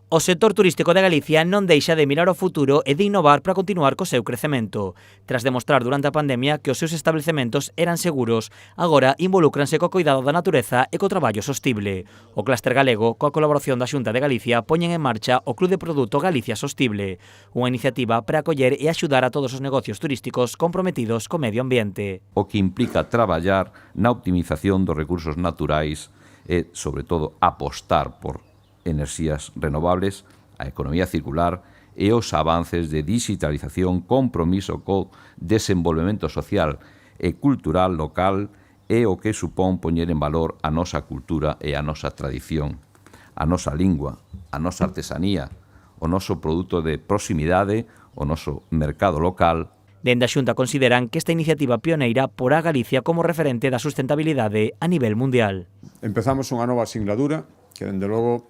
O sector turístico de Galicia non deixa de mirar ao futuro e de innovar para continuar co seu crecemento. Tras demostrar durante a pandemia que os seus establecementos eran seguros, agora involúcranse co cuidado da natureza e co traballo sostible. O clúster galego, coa colaboración da Xunta de Galicia, poñen en marcha o Club de Produto Galicia Sostible, unha iniciativa para acoller e axudar a todos os negocios turísticos comprometidos co medio ambiente. O que implica traballar na optimización dos recursos naturais e, sobre todo, apostar por enerxías renovables, a economía circular e os avances de digitalización, compromiso co desenvolvemento social e cultural local e o que supón poñer en valor a nosa cultura e a nosa tradición, a nosa lingua, a nosa artesanía, o noso produto de proximidade, o noso mercado local. Dende a Xunta consideran que esta iniciativa pioneira porá a Galicia como referente da sustentabilidade a nivel mundial. Empezamos unha nova singladura que, dende logo,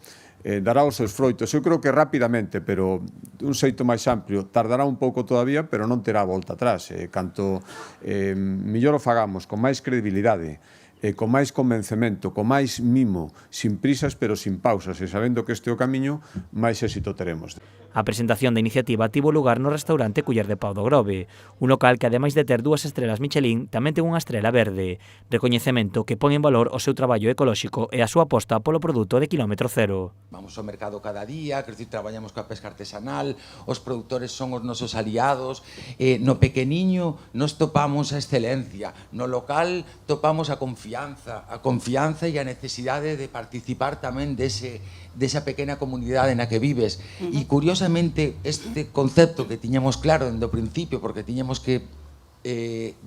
dará os seus froitos. Eu creo que rapidamente, pero dun xeito máis amplio. Tardará un pouco todavía, pero non terá volta atrás. Canto mellor o fagamos, con máis credibilidade, con máis convencemento, con máis mimo, sin prisas pero sin pausas, e sabendo que este é o camiño, máis éxito teremos. A presentación da iniciativa tivo lugar no restaurante Culler de Pau do Grove, un local que, ademais de ter 2 estrelas Michelin, tamén ten unha estrela verde, recoñecemento que pon en valor o seu traballo ecolóxico e a súa aposta polo produto de quilómetro cero. Vamos ao mercado cada día, quer dizer, traballamos coa pesca artesanal, os produtores son os nosos aliados, no pequeniño nos topamos a excelencia, no local topamos a confianza e a necesidade de participar tamén desa pequena comunidade na que vives. E curiosamente, este concepto que tiñamos claro dende o principio, porque tiñamos que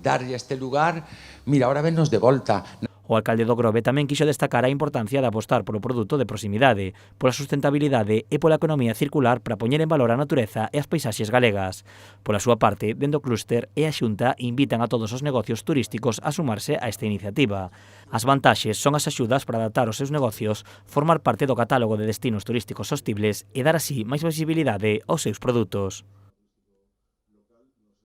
darlle a este lugar, mira, ahora vennos de volta. O alcalde do Grove tamén quixo destacar a importancia de apostar polo produto de proximidade, pola sustentabilidade e pola economía circular para poñer en valor a natureza e as paisaxes galegas. Pola súa parte, dende o clúster e a Xunta invitan a todos os negocios turísticos a sumarse a esta iniciativa. As vantaxes son as axudas para adaptar os seus negocios, formar parte do catálogo de destinos turísticos sostibles e dar así máis visibilidade aos seus produtos.